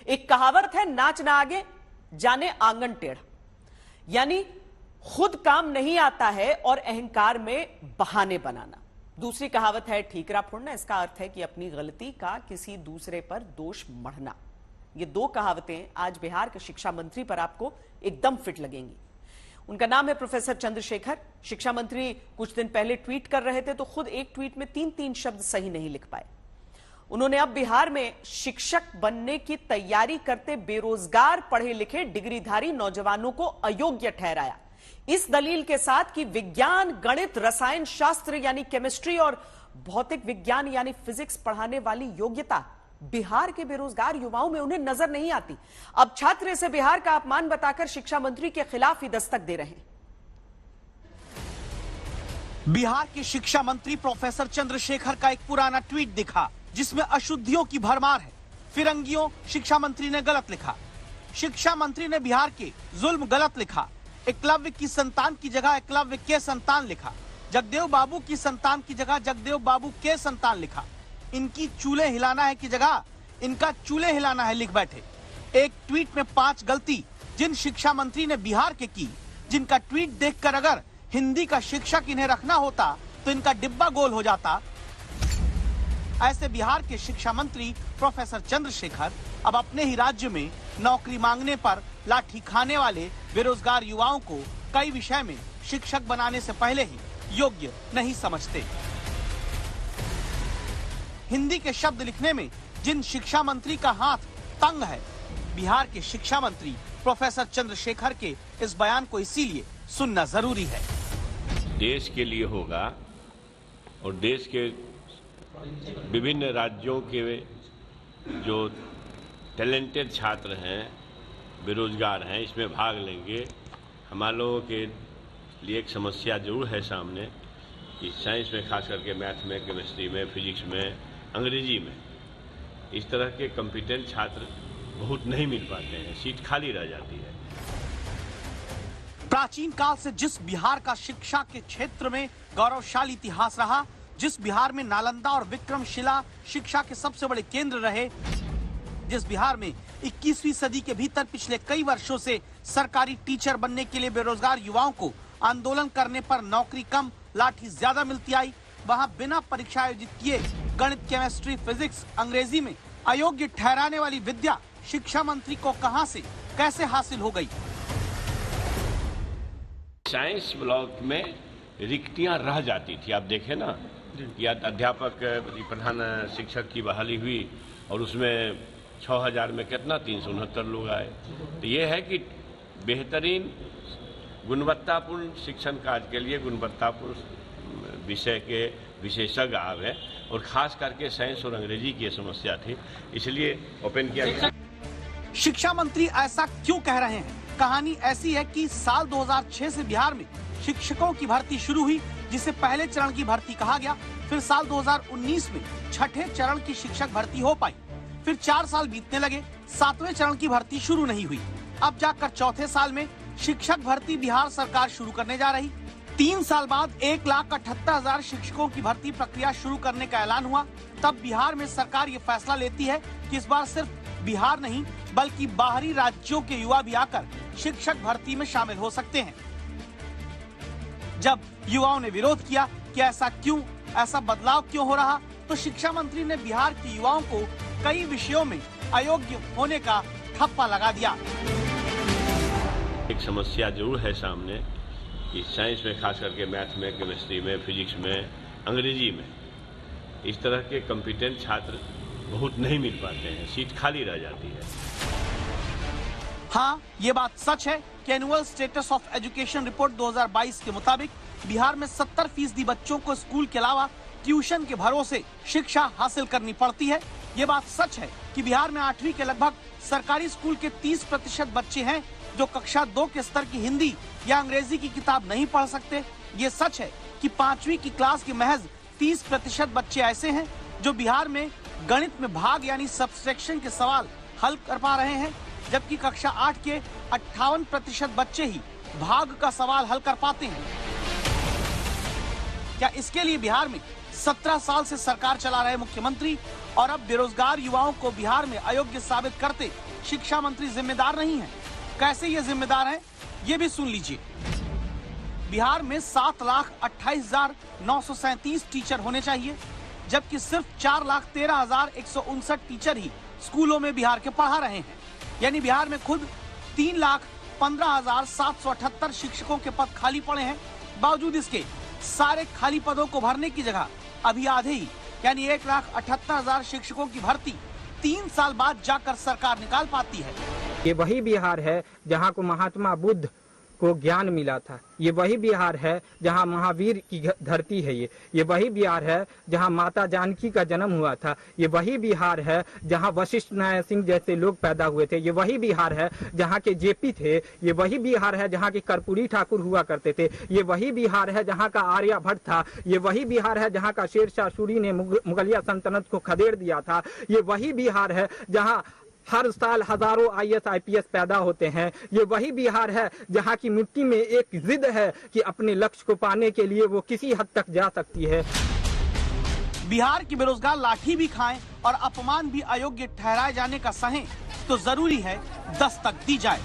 एक कहावत है, नाच ना आगे जाने आंगन टेढ़ा, यानी खुद काम नहीं आता है और अहंकार में बहाने बनाना। दूसरी कहावत है, ठीकरा फोड़ना। इसका अर्थ है कि अपनी गलती का किसी दूसरे पर दोष मढ़ना। ये दो कहावतें आज बिहार के शिक्षा मंत्री पर आपको एकदम फिट लगेंगी। उनका नाम है प्रोफेसर चंद्रशेखर। शिक्षा मंत्री कुछ दिन पहले ट्वीट कर रहे थे तो खुद एक ट्वीट में 3 शब्द सही नहीं लिख पाए। उन्होंने अब बिहार में शिक्षक बनने की तैयारी करते बेरोजगार पढ़े लिखे डिग्रीधारी नौजवानों को अयोग्य ठहराया, इस दलील के साथ कि विज्ञान, गणित, रसायन शास्त्र यानी केमिस्ट्री और भौतिक विज्ञान यानी फिजिक्स पढ़ाने वाली योग्यता बिहार के बेरोजगार युवाओं में उन्हें नजर नहीं आती। अब छात्र इसे बिहार का अपमान बताकर शिक्षा मंत्री के खिलाफ ही दस्तक दे रहे हैं। बिहार के शिक्षा मंत्री प्रोफेसर चंद्रशेखर का एक पुराना ट्वीट दिखा जिसमें अशुद्धियों की भरमार है। फिरंगियों शिक्षा मंत्री ने गलत लिखा। शिक्षा मंत्री ने बिहार के जुल्म गलत लिखा। एकलव्य की संतान की जगह एकलव्य के संतान लिखा। जगदेव बाबू की संतान की जगह जगदेव बाबू के संतान लिखा। इनकी चूल्हे हिलाना है की जगह इनका चूल्हे हिलाना है लिख बैठे। एक ट्वीट में 5 गलती जिन शिक्षा मंत्री ने बिहार के की, जिनका ट्वीट देखकर अगर हिंदी का शिक्षक इन्हें रखना होता तो इनका डिब्बा गोल हो जाता। ऐसे बिहार के शिक्षा मंत्री प्रोफेसर चंद्रशेखर अब अपने ही राज्य में नौकरी मांगने पर लाठी खाने वाले बेरोजगार युवाओं को कई विषय में शिक्षक बनाने से पहले ही योग्य नहीं समझते। हिंदी के शब्द लिखने में जिन शिक्षा मंत्री का हाथ तंग है, बिहार के शिक्षा मंत्री प्रोफेसर चंद्रशेखर के इस बयान को इसीलिए सुनना जरूरी है। देश के लिए होगा और देश के विभिन्न राज्यों के जो टैलेंटेड छात्र हैं, बेरोजगार हैं, इसमें भाग लेंगे। हमारे लोगों के लिए एक समस्या जरूर है सामने कि साइंस में, खास करके मैथ में, केमिस्ट्री में, फिजिक्स में, अंग्रेजी में इस तरह के कॉम्पिटेंट छात्र बहुत नहीं मिल पाते हैं, सीट खाली रह जाती है। प्राचीन काल से जिस बिहार का शिक्षा के क्षेत्र में गौरवशाली इतिहास रहा, जिस बिहार में नालंदा और विक्रमशिला शिक्षा के सबसे बड़े केंद्र रहे, जिस बिहार में 21वीं सदी के भीतर पिछले कई वर्षों से सरकारी टीचर बनने के लिए बेरोजगार युवाओं को आंदोलन करने पर नौकरी कम, लाठी ज्यादा मिलती आई, वहां बिना परीक्षा आयोजित किए गणित, केमिस्ट्री, फिजिक्स, अंग्रेजी में अयोग्य ठहराने वाली विद्या शिक्षा मंत्री को कहां से कैसे हासिल हो गई? साइंस ब्लॉक में रिक्तियां रह जाती थी। आप देखें ना कि अध्यापक प्रधान शिक्षक की बहाली हुई और उसमें 6000 में कितना 369 लोग आए। तो ये है कि बेहतरीन गुणवत्तापूर्ण शिक्षण कार्य के लिए गुणवत्तापूर्ण विषय के विशेषज्ञ आवे और खास करके साइंस और अंग्रेजी की समस्या थी, इसलिए ओपन किया गया। शिक्षा मंत्री ऐसा क्यों कह रहे हैं? कहानी ऐसी है कि साल 2006 से बिहार में शिक्षकों की भर्ती शुरू हुई, जिसे पहले चरण की भर्ती कहा गया। फिर साल 2019 में छठे चरण की शिक्षक भर्ती हो पाई। फिर 4 साल बीतने लगे, 7वें चरण की भर्ती शुरू नहीं हुई। अब जाकर चौथे साल में शिक्षक भर्ती बिहार सरकार शुरू करने जा रही। 3 साल बाद 1,78,000 शिक्षकों की भर्ती प्रक्रिया शुरू करने का ऐलान हुआ। तब बिहार में सरकार ये फैसला लेती है कि इस बार सिर्फ बिहार नहीं बल्कि बाहरी राज्यों के युवा भी आकर शिक्षक भर्ती में शामिल हो सकते हैं। जब युवाओं ने विरोध किया कि ऐसा क्यों, ऐसा बदलाव क्यों हो रहा, तो शिक्षा मंत्री ने बिहार के युवाओं को कई विषयों में अयोग्य होने का ठप्पा लगा दिया। एक समस्या जरूर है सामने कि साइंस में, खास करके मैथ में, केमिस्ट्री में, फिजिक्स में, अंग्रेजी में इस तरह के कॉम्पिटेंट छात्र बहुत नहीं मिल पाते हैं, सीट खाली रह जाती है। हाँ, ये बात सच है कि annual status of education report 2022 के मुताबिक बिहार में 70% बच्चों को स्कूल के अलावा ट्यूशन के भरोसे शिक्षा हासिल करनी पड़ती है। ये बात सच है कि बिहार में 8वीं के लगभग सरकारी स्कूल के 30% बच्चे हैं जो कक्षा 2 के स्तर की हिंदी या अंग्रेजी की किताब नहीं पढ़ सकते। ये सच है कि 5वीं की क्लास के महज 30% बच्चे ऐसे हैं जो बिहार में गणित में भाग यानी सब्सट्रैक्शन के सवाल हल कर पा रहे हैं, जबकि कक्षा 8 के 58% बच्चे ही भाग का सवाल हल कर पाते हैं। क्या इसके लिए बिहार में 17 साल से सरकार चला रहे मुख्यमंत्री और अब बेरोजगार युवाओं को बिहार में अयोग्य साबित करते शिक्षा मंत्री जिम्मेदार नहीं है। कैसे ये जिम्मेदार हैं, ये भी सुन लीजिए। बिहार में 7,28,937 टीचर होने चाहिए, जबकि सिर्फ 4,13,159 टीचर ही स्कूलों में बिहार के पढ़ा रहे हैं। यानी बिहार में खुद 3,15,778 शिक्षकों के पद खाली पड़े हैं। बावजूद इसके सारे खाली पदों को भरने की जगह अभी आधे ही यानी 1,78,000 शिक्षकों की भर्ती 3 साल बाद जाकर सरकार निकाल पाती है। ये वही बिहार है जहाँ को महात्मा बुद्ध को ज्ञान मिला था। ये वही बिहार है जहाँ महावीर की धरती है। ये वही बिहार है जहाँ माता जानकी का जन्म हुआ था। ये वही बिहार है जहाँ वशिष्ठ नारायण सिंह जैसे लोग पैदा हुए थे। ये वही बिहार है जहाँ के जेपी थे। ये वही बिहार है जहाँ के कर्पूरी ठाकुर हुआ करते थे। ये वही बिहार है जहाँ का आर्यभट्ट था। ये वही बिहार है जहाँ का शेरशाह सूरी ने मुगलिया सल्तनत को खदेड़ दिया था। ये वही बिहार है जहाँ हर साल हजारों IAS IPS पैदा होते हैं। ये वही बिहार है जहाँ की मिट्टी में एक जिद है कि अपने लक्ष्य को पाने के लिए वो किसी हद तक जा सकती है। बिहार की बेरोजगार लाठी भी खाएं और अपमान भी अयोग्य ठहराए जाने का सहें तो जरूरी है दस्तक दी जाए।